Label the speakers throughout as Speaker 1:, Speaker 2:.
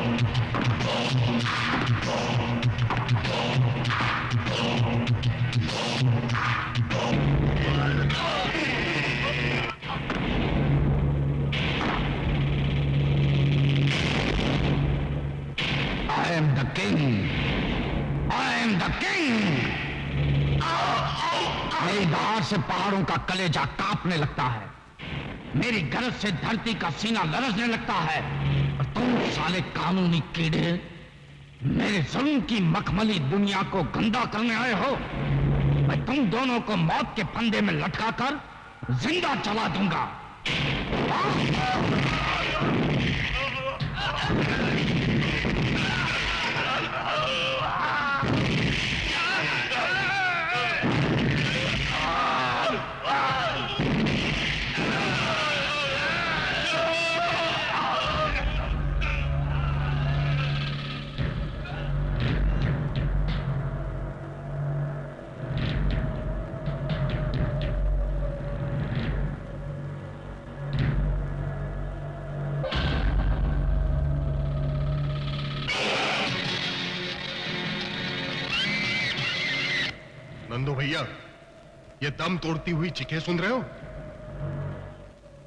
Speaker 1: I am the king. I am the king. मेरी धार से पहाड़ों का कलेजा कांपने लगता है, मेरी गरज से धरती का सीना लरजने लगता है, और तुम साले कानूनी कीड़े मेरे जुल्म की मखमली दुनिया को गंदा करने आए हो। मैं तुम दोनों को मौत के फंदे में लटकाकर जिंदा चला दूंगा।
Speaker 2: नंदू भैया, ये दम तोड़ती हुई चीखें सुन रहे हो?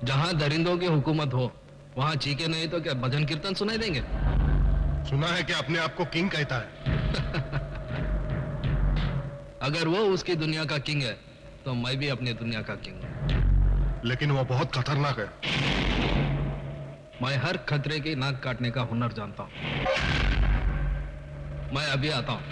Speaker 3: जहां दरिंदों की हुकूमत हो वहां चीखे नहीं तो क्या भजन कीर्तन सुनाई देंगे?
Speaker 2: सुना है कि अपने आप को किंग कहता है।
Speaker 3: अगर वो उसकी दुनिया का किंग है तो मैं भी अपनी दुनिया का किंग हूं।
Speaker 2: लेकिन वो बहुत खतरनाक है।
Speaker 3: मैं हर खतरे की नाक काटने का हुनर जानता हूं। मैं अभी आता हूं।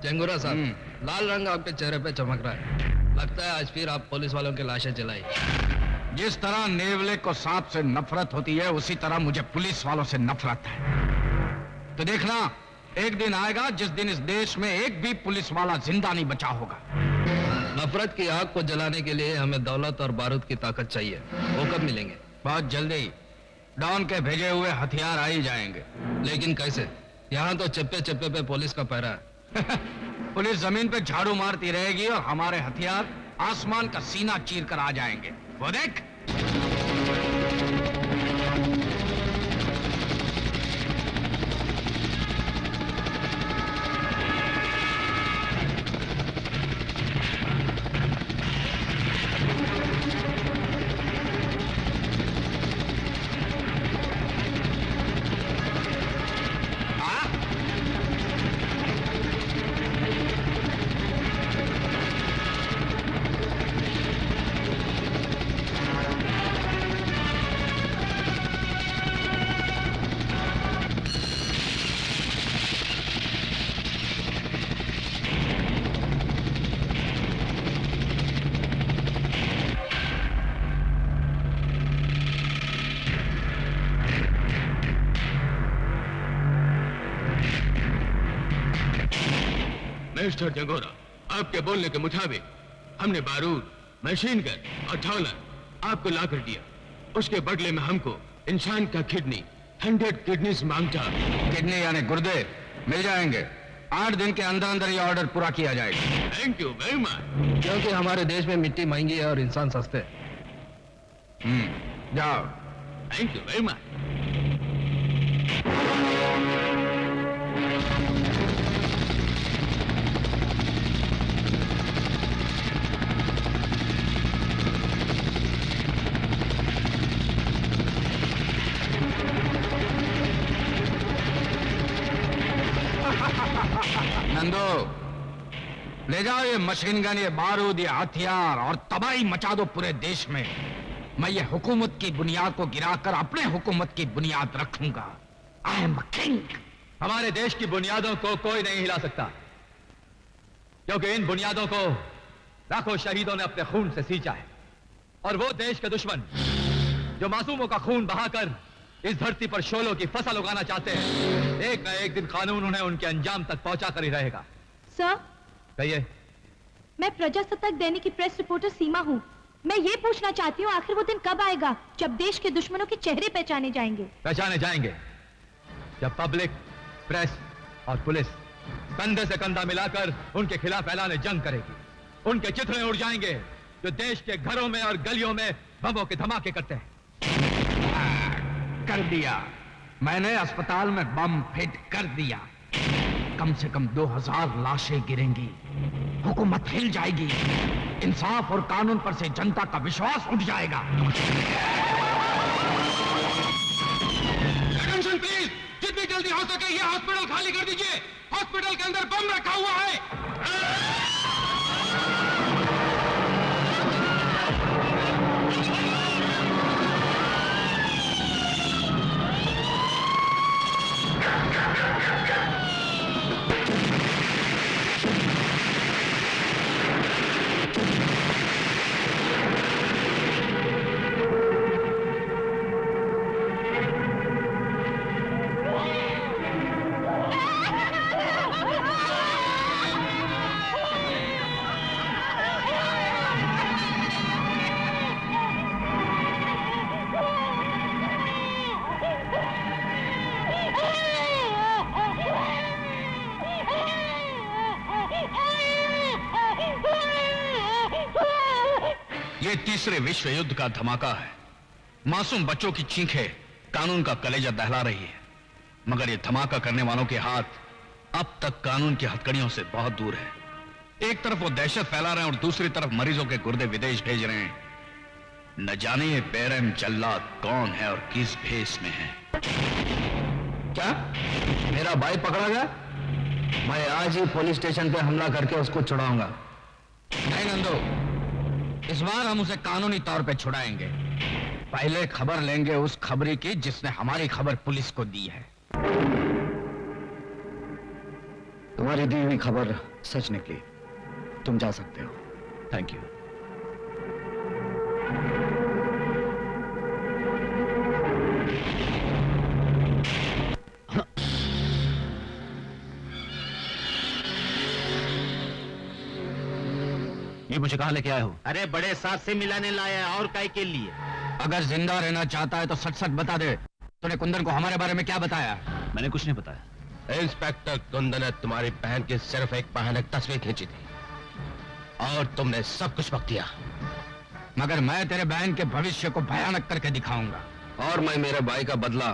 Speaker 3: चेंगुरा साहब, लाल रंग आपके चेहरे पे चमक रहा है। लगता है आज फिर आप पुलिस वालों की लाशें जलाई।
Speaker 1: जिस तरह नेवले को सांप से नफरत होती है, उसी तरह मुझे पुलिस वालों से नफरत है। तो देखना, एक दिन आएगा जिस दिन इस देश में एक भी पुलिस वाला जिंदा नहीं बचा होगा।
Speaker 3: नफरत की आग को जलाने के लिए हमें दौलत और बारूद की ताकत चाहिए। वो कब मिलेंगे?
Speaker 1: बहुत जल्दी। डॉन के भेजे हुए हथियार आ ही जाएंगे।
Speaker 3: लेकिन कैसे? यहाँ तो चप्पे चप्पे पे पुलिस का पहरा है।
Speaker 1: पुलिस जमीन पे झाड़ू मारती रहेगी और हमारे हथियार आसमान का सीना चीर कर आ जाएंगे। वो देख।
Speaker 4: मिस्टर जंगोरा, आपके बोलने के मुताबिक हमने बारूद, मशीन गन और ढोलक आपको ला कर दिया। उसके बदले में हमको इंसान का किडनी, 100 किडनीज मांगता।
Speaker 1: किडनी यानी गुर्दे मिल जाएंगे। 8 दिन के अंदर अंदर ये ऑर्डर पूरा किया जाएगा।
Speaker 4: Thank you very much.
Speaker 3: क्योंकि हमारे देश में मिट्टी महंगी है और इंसान सस्ते।
Speaker 1: जाओ।
Speaker 4: Thank you very much.
Speaker 1: Nandu, ले जाओ ये मशीन गन, ये बारूद, ये हथियार और तबाही मचा दो पूरे देश में। मैं ये हुकूमत की बुनियाद को गिराकर अपने हुकूमत की बुनियाद रखूंगा। I am king.
Speaker 5: हमारे देश की बुनियादों को कोई नहीं हिला सकता, क्योंकि इन बुनियादों को लाखों शहीदों ने अपने खून से सींचा है। और वो देश के दुश्मन जो मासूमों का खून बहाकर इस धरती पर शोलों की फसल उगाना चाहते हैं, एक न एक दिन कानून उन्हें उनके अंजाम तक पहुंचा कर ही रहेगा।
Speaker 6: सर,
Speaker 5: कहिए।
Speaker 6: मैं प्रजासत्ताक दैनिक की प्रेस रिपोर्टर सीमा हूँ। मैं ये पूछना चाहती हूँ, आखिर वो दिन कब आएगा जब देश के दुश्मनों के चेहरे पहचाने जाएंगे?
Speaker 5: पहचाने जाएंगे जब पब्लिक, प्रेस और पुलिस कंधे से कंधा मिलाकर उनके खिलाफ ऐलान जंग करेगी। उनके चिथड़े उड़ जाएंगे जो देश के घरों में और गलियों में बमों के धमाके करते हैं।
Speaker 1: कर दिया। मैंने अस्पताल में बम फिट कर दिया। कम से कम 2000 लाशें गिरेंगी, हुकूमत हिल जाएगी, इंसाफ और कानून पर से जनता का विश्वास उठ जाएगा।
Speaker 4: अटेंशन प्लीज, जितनी जल्दी हो सके ये हॉस्पिटल खाली कर दीजिए। हॉस्पिटल के अंदर बम रखा हुआ है।
Speaker 3: ये तीसरे विश्व युद्ध का धमाका है। मासूम बच्चों की चीखें कानून का कलेजा दहला रही है, मगर ये धमाका करने वालों के हाथ अब तक कानून की हथकड़ियों से बहुत दूर है। एक तरफ वो दहशत फैला रहे हैं और दूसरी तरफ मरीजों के गुर्दे विदेश भेज रहे हैं। न जाने ये बेरहम जल्लाद कौन है और किस भेष में है।
Speaker 5: क्या मेरा भाई पकड़ा गया? मैं आज ही पुलिस स्टेशन पे हमला करके उसको छुड़ाऊंगा।
Speaker 1: नहीं नंदू, इस बार हम उसे कानूनी तौर पे छुड़ाएंगे। पहले खबर लेंगे उस खबरी की जिसने हमारी खबर पुलिस को दी है।
Speaker 5: तुम्हारी दी हुई खबर सच निकली, तुम जा सकते हो। Thank you. ये मुझे कहाँ लेके आए हो?
Speaker 7: अरे बड़े साथ से मिलाने लाया है, और काय के लिए?
Speaker 1: अगर जिंदा रहना चाहता है तो सच सच बता दे, तूने कुंदन को हमारे बारे में क्या बताया?
Speaker 5: मैंने कुछ नहीं बताया।
Speaker 4: इंस्पेक्टर कुंदन ने तुम्हारी बहन की सिर्फ एक भयानक तस्वीर खींची थी और तुमने सब कुछ बक दिया।
Speaker 1: मगर मैं तेरे बहन के भविष्य को भयानक करके दिखाऊंगा।
Speaker 3: और मैं मेरे भाई का बदला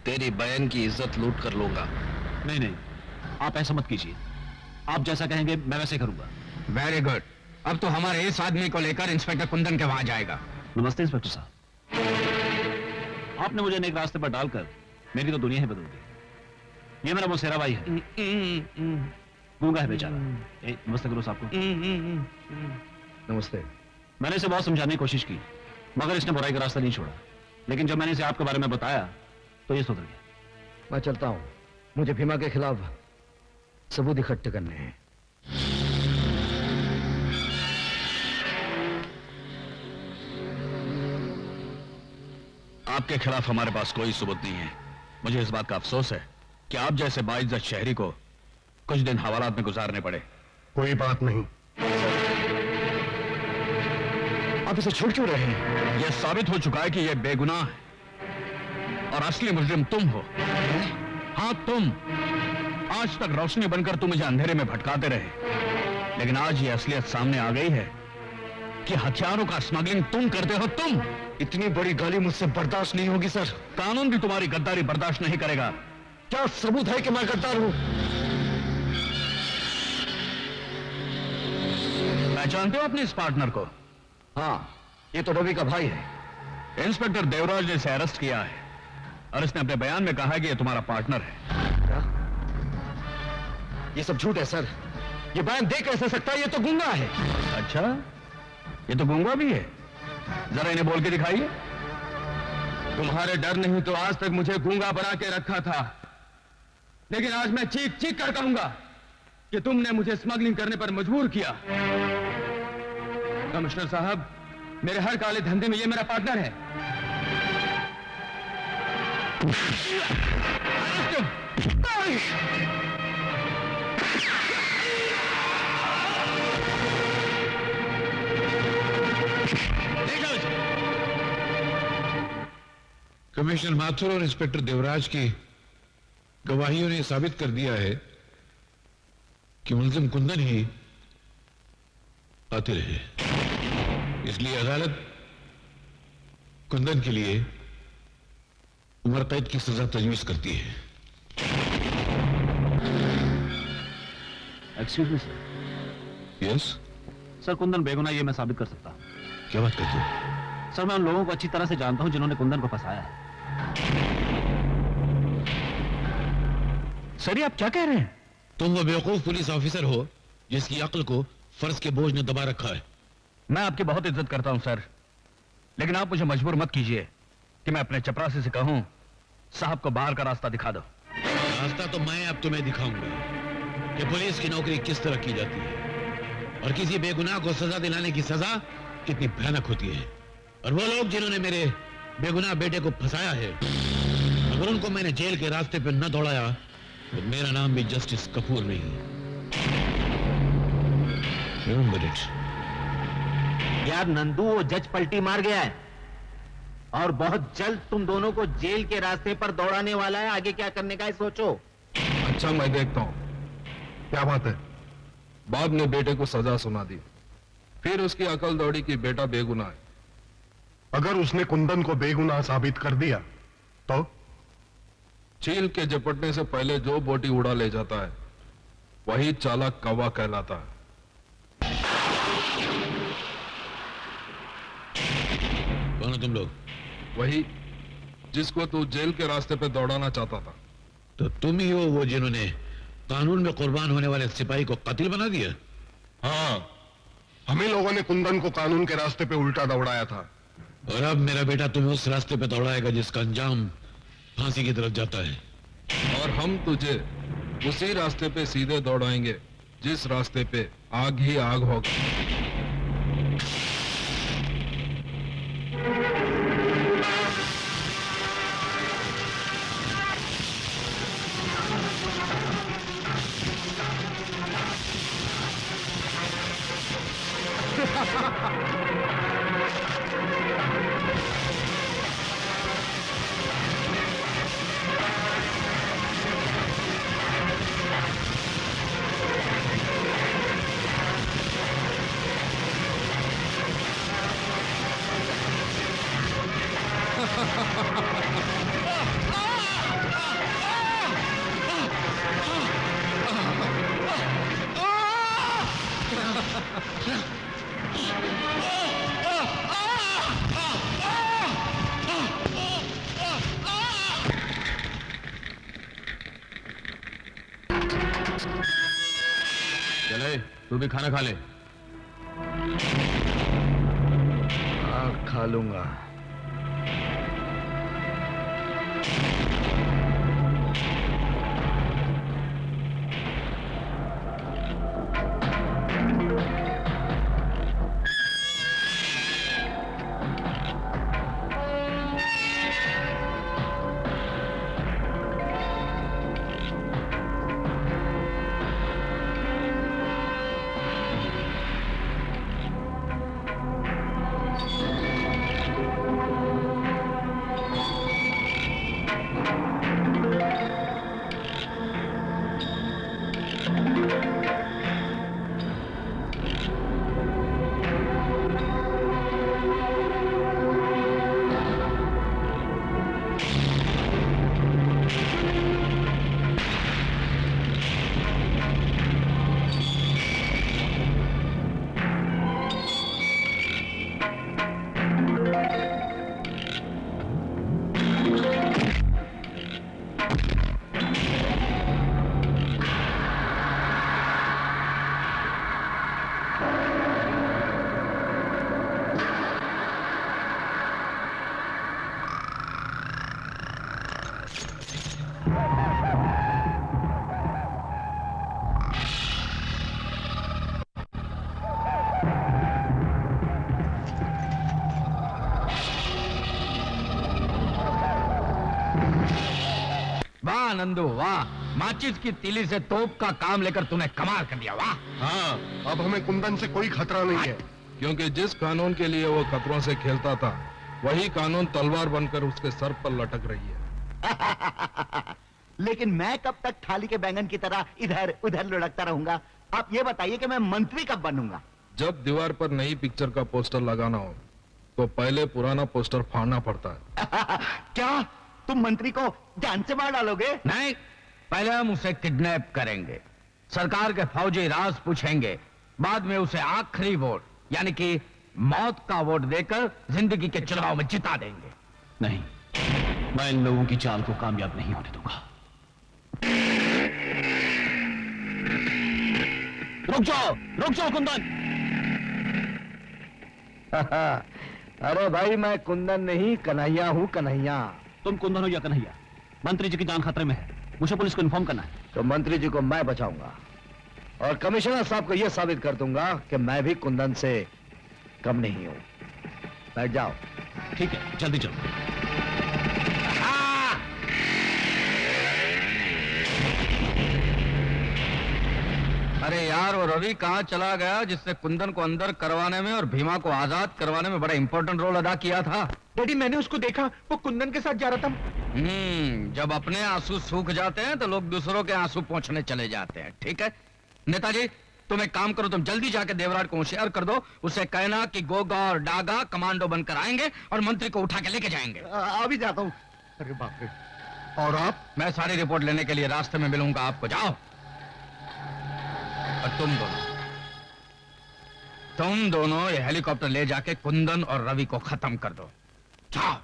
Speaker 3: तेरी बहन की इज्जत लूट कर लूंगा।
Speaker 5: नहीं नहीं, आप ऐसा मत कीजिए। आप जैसा कहेंगे मैं वैसे करूंगा।
Speaker 1: Very good. अब तो हमारे इस आदमी को लेकर इंस्पेक्टर कुंदन के वहां जाएगा।
Speaker 5: नमस्ते इंस्पेक्टर साहब। आपने मुझे नेक रास्ते पर डालकर मेरी तो दुनिया ही बदल दी। ये मेरा मौसेरा भाई है, गूंगा है बेचारा। नमस्ते करो साहब को। नमस्ते। मैंने इसे बहुत समझाने की कोशिश की, मगर इसने बुराई का रास्ता नहीं छोड़ा। लेकिन जब मैंने इसे आपके बारे में बताया तो ये सुधर गया। मैं चलता हूं, मुझे भीमा के खिलाफ सबूत इकट्ठे करने हैं।
Speaker 3: आपके खिलाफ हमारे पास कोई सबूत नहीं है। मुझे इस बात का अफसोस है कि आप जैसे बाइज्जत शहरी को कुछ दिन हवालात में गुजारने पड़े।
Speaker 2: कोई बात नहीं।
Speaker 5: आप इसे छोड़ क्यों रहे हैं?
Speaker 3: यह साबित हो चुका है कि यह बेगुनाह है और असली मुजरिम तुम हो। हाँ तुम। आज तक रोशनी बनकर तुम मुझे अंधेरे में भटकाते रहे, लेकिन आज ये असलियत सामने आ गई है कि हथियारों का स्मगलिंग तुम करते हो। तुम।
Speaker 5: इतनी बड़ी गाली मुझसे बर्दाश्त नहीं होगी सर।
Speaker 3: कानून भी तुम्हारी गद्दारी बर्दाश्त नहीं करेगा।
Speaker 5: क्या सबूत है कि मैं गद्दार हूं?
Speaker 3: पहचानते हो अपने इस पार्टनर को?
Speaker 5: हाँ, ये तो रवि का भाई है।
Speaker 3: इंस्पेक्टर देवराज ने इसे अरेस्ट किया है और इसने अपने बयान में कहा है कि ये तुम्हारा पार्टनर है।
Speaker 5: क्या? ये सब झूठ है सर। ये बयान दे कैसे सकता है? ये तो गूंगा है।
Speaker 3: अच्छा, ये तो गूंगा भी है। जरा इन्हें बोल के दिखाइए।
Speaker 4: तुम्हारे डर नहीं तो आज तक मुझे गूंगा बना के रखा था, लेकिन आज मैं चीख चीख कर कहूंगा कि तुमने मुझे स्मगलिंग करने पर मजबूर किया। कमिश्नर साहब, मेरे हर काले धंधे में ये मेरा पार्टनर है।
Speaker 8: कमिश्नर माथुर और इंस्पेक्टर देवराज की गवाहियों ने साबित कर दिया है कि मुलजिम कुंदन ही कातिल है। इसलिए अदालत कुंदन के लिए उम्र कैद की सजा तजवीज करती है।
Speaker 5: Excuse me sir.
Speaker 8: Yes,
Speaker 5: sir Kundan बेगुनाह ये मैं साबित कर सकता हूँ।
Speaker 8: क्या बात करते हो?
Speaker 5: सर मैं उन लोगों को अच्छी तरह से जानता हूँ जिन्होंने कुंदन को फंसाया है।
Speaker 3: सर ये आप क्या कह रहे हैं?
Speaker 8: तुम वो बेवकूफ पुलिस ऑफिसर हो जिसकी अक्ल को फर्ज के बोझ ने दबा रखा है।
Speaker 3: मैं आपकी बहुत इज्जत करता हूं सर, लेकिन आप मुझे मजबूर मत कीजिए कि मैं अपने चपरासी से कहूं साहब को बाहर का रास्ता दिखा दो।
Speaker 8: रास्ता तो मैं अब तुम्हें दिखाऊंगा कि पुलिस की नौकरी किस तरह की जाती है और किसी बेगुनाह को सजा दिलाने की सजा कितनी भयानक होती है। और वो लोग जिन्होंने मेरे बेगुनाह बेटे को फंसाया है, अगर उनको मैंने जेल के रास्ते पर न दौड़ाया तो मेरा नाम भी जस्टिस कपूर नहीं। Remember it.
Speaker 7: यार नंदू, वो जज पलटी मार गया है और बहुत जल्द तुम दोनों को जेल के रास्ते पर दौड़ाने वाला है। आगे क्या करने का है सोचो।
Speaker 2: अच्छा, मैं देखता हूं क्या बात है।
Speaker 9: बाप ने बेटे को सजा सुना दी, फिर उसकी अकल दौड़ी कि बेटा बेगुनाह है।
Speaker 2: अगर उसने कुंदन को बेगुनाह साबित कर दिया तो
Speaker 9: चील के झपटने से पहले जो बोटी उड़ा ले जाता है वही चालाक कौवा कहलाता है।
Speaker 8: कौन हो तुम लोग?
Speaker 9: वही जिसको तू जेल के रास्ते पे दौड़ाना चाहता था।
Speaker 8: तो तुम ही हो वो जिन्होंने कानून में कुर्बान होने वाले सिपाही को कातिल बना दिया?
Speaker 2: हाँ, हम ही लोगों ने कुंदन को कानून के रास्ते पे उल्टा दौड़ाया था।
Speaker 8: और अब मेरा बेटा तुम्हें उस रास्ते पे दौड़ाएगा जिसका अंजाम फांसी की तरफ जाता है।
Speaker 9: और हम तुझे उसी रास्ते पे सीधे दौड़ाएंगे जिस रास्ते पे आग ही आग होगा।
Speaker 5: चले तू भी खाना खा ले।
Speaker 3: खा लूंगा। वाह नंदू वाह, माचिस की तीली से तोप का काम लेकर तूने कमाल कर दिया। वाह।
Speaker 2: हाँ, अब हमें कुंदन से कोई खतरा नहीं है।
Speaker 9: क्योंकि जिस कानून के लिए वो खतरों से खेलता था वही कानून तलवार बनकर उसके सर पर लटक रही है।
Speaker 7: लेकिन मैं कब तक थाली के बैंगन की तरह इधर उधर लुढ़कता रहूंगा? आप ये बताइए कि मैं मंत्री कब बनूंगा?
Speaker 9: जब दीवार पर नई पिक्चर का पोस्टर लगाना हो तो पहले पुराना पोस्टर फाड़ना पड़ता है।
Speaker 7: क्या तुम मंत्री को जान से मार डालोगे?
Speaker 1: नहीं, पहले हम उसे किडनैप करेंगे, सरकार के फौजी राज पूछेंगे, बाद में उसे आखिरी वोट यानी कि मौत का वोट देकर जिंदगी के चुनाव में जिता देंगे।
Speaker 5: नहीं, मैं इन लोगों की चाल को कामयाब नहीं होने दूंगा। रुक जाओ कुंदन।
Speaker 7: अरे भाई, मैं कुंदन नहीं, कन्हैया हूँ, कन्हैया।
Speaker 5: तुम कुंदन हो या कन्हैया, मंत्री जी की जान खतरे में है, मुझे पुलिस को इन्फॉर्म करना है।
Speaker 7: तो मंत्री जी को मैं बचाऊंगा और कमिश्नर साहब को यह साबित कर दूंगा कि मैं भी कुंदन से कम नहीं हूं। बैठ जाओ।
Speaker 5: ठीक है, जल्दी चलो।
Speaker 1: अरे यार, वो रवि कहाँ चला गया जिसने कुंदन को अंदर करवाने में और भीमा को आजाद करवाने में बड़ा इंपॉर्टेंट रोल अदा किया था?
Speaker 7: डैडी, मैंने उसको देखा, वो कुंदन के साथ जा रहा था।
Speaker 1: जब अपने आंसू सूख जाते हैं तो लोग दूसरों के आंसू पोंछने चले जाते हैं। ठीक है नेताजी, तुम एक काम करो, तुम जल्दी जाके देवराट को होशियार कर दो, उसे कहना कि गोगा और डागा कमांडो बनकर आएंगे और मंत्री को उठा के लेके जाएंगे।
Speaker 7: अभी जाता हूँ। अरे बाप रे।
Speaker 2: और आप?
Speaker 1: मैं सारी रिपोर्ट लेने के लिए रास्ते में मिलूंगा आपको। जाओ। और तुम दोनों ये हेलीकॉप्टर ले जाके कुंदन और रवि को खत्म कर दो। जाओ।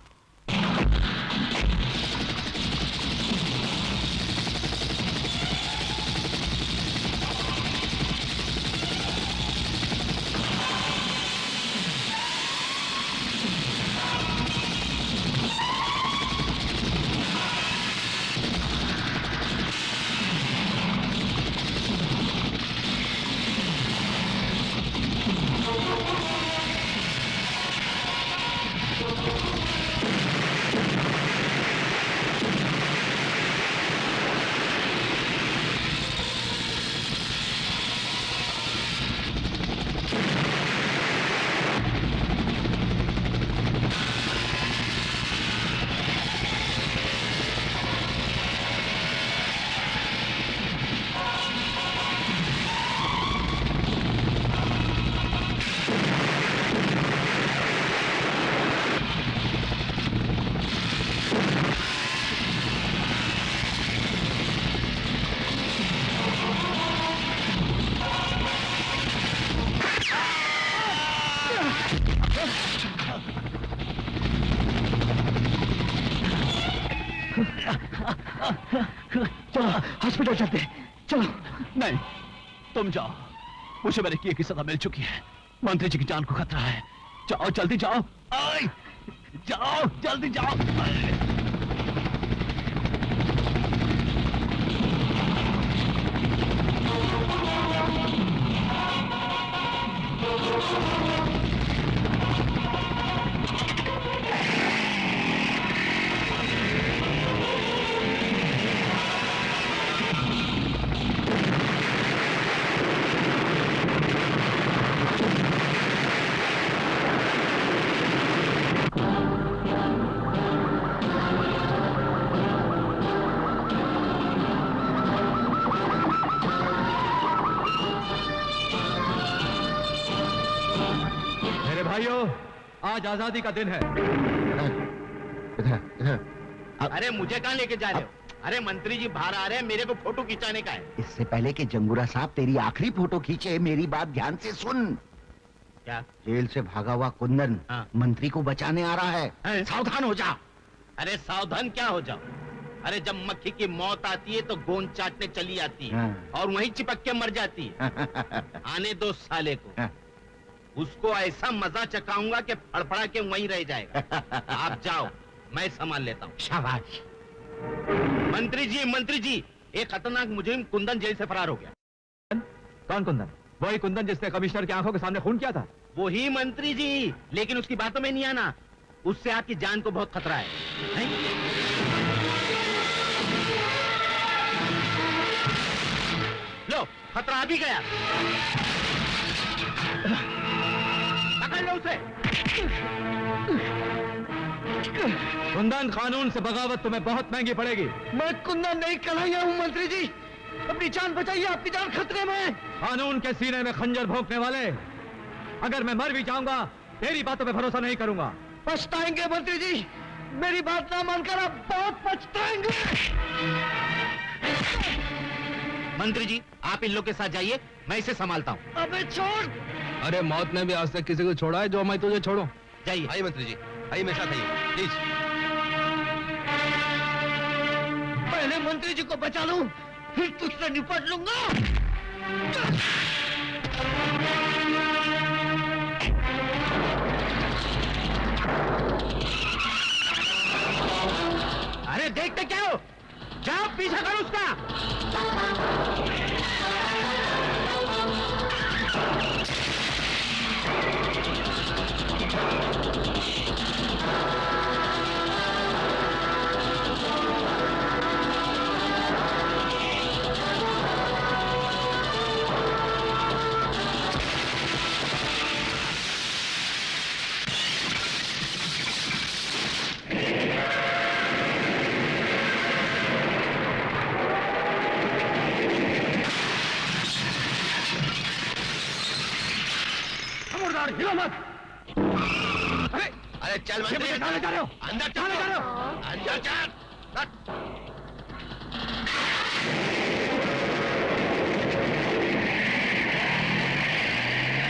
Speaker 5: चलो हॉस्पिटल चलते हैं, चलो। नहीं, तुम जाओ, मुझे मेरे किए की सजा मिल चुकी है, मंत्री जी की जान को खतरा है। जाओ, जल्दी जाओ। जाओ, जल्दी जाओ। आज आजादी का दिन है।
Speaker 7: अरे मुझे कहाँ लेके जा रहे हो? अरे मंत्री जी बाहर आ रहे हैं, मेरे को फोटो खिंचाने का है। इससे पहले कि जंगूरा साहब तेरी आखिरी फोटो खींचे, मेरी बात ध्यान से सुन। क्या? जेल से भागा हुआ कुंदन मंत्री को बचाने आ रहा है। सावधान हो जा।
Speaker 10: अरे सावधान क्या हो जाओ? अरे जब मक्खी की मौत आती है तो गोंद चाटने चली आती है और वहीं चिपक के मर जाती है। आने दो साले को, उसको ऐसा मजा चखाऊंगा कि फड़फड़ा के वहीं रह जाएगा। आप जाओ, मैं संभाल लेता हूँ।
Speaker 7: शाबाश।
Speaker 10: मंत्री जी, एक खतरनाक मुजरिम कुंदन जेल से फरार हो गया।
Speaker 5: कौन कुंदन? वही कुंदन जिसने कमिश्नर की आंखों के सामने खून किया था?
Speaker 10: वही मंत्री जी, लेकिन उसकी बातों में नहीं आना, उससे आपकी जान को बहुत खतरा है। लो, खतरा आ भी गया। पकड़ लो उसे।
Speaker 5: कुंदन, कानून से बगावत तुम्हें बहुत महंगी पड़ेगी।
Speaker 7: मैं कुंदन नहीं, कन्हैया हूँ। मंत्री जी, अपनी जान बचाइए, आपकी जान खतरे में है।
Speaker 5: कानून के सीने में खंजर भोंकने वाले, अगर मैं मर भी जाऊंगा तेरी बातों पे भरोसा नहीं करूंगा।
Speaker 7: पछताएंगे मंत्री जी, मेरी बात ना मानकर आप बहुत पछताएंगे।
Speaker 10: मंत्री जी, आप इन लोग के साथ जाइए, मैं इसे संभालता हूँ।
Speaker 7: अबे छोड़।
Speaker 9: अरे मौत ने भी आज तक किसी को छोड़ा है जो मैं तुझे छोड़ूं?
Speaker 10: जाइए।
Speaker 5: आइए मंत्री जी, आइए मेरे साथ आइए प्लीज।
Speaker 7: पहले मंत्री जी को बचा लूं, फिर तुझसे निपट लूंगा।
Speaker 10: अरे देखते क्या हो, जाओ पीछा करो उसका।
Speaker 7: हिलो मत।
Speaker 10: अरे चल मंत्री,
Speaker 7: कहाँ जा रहे हो?
Speaker 10: अंदर
Speaker 7: कहाँ जा रहे हो?
Speaker 10: अंदर चल।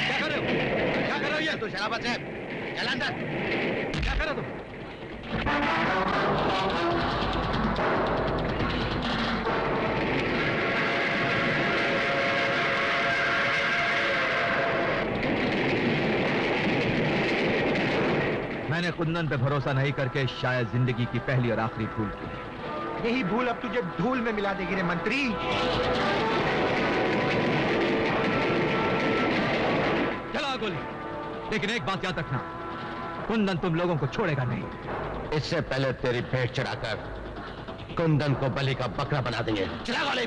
Speaker 5: क्या कर रहे हो? क्या कर रहे हो ये?
Speaker 10: तो शराबत है, चल अंदर।
Speaker 5: क्या कर रहे हो तुम? मैंने कुंदन पे भरोसा नहीं करके शायद जिंदगी की पहली और आखिरी भूल की।
Speaker 7: यही भूल अब तुझे धूल में मिला देगी रे मंत्री।
Speaker 5: चला गोली, लेकिन एक बात याद रखना, कुंदन तुम लोगों को छोड़ेगा नहीं।
Speaker 10: इससे पहले तेरी भेंट चढ़ाकर कुंदन को बलि का बकरा बना देंगे। चला गोली।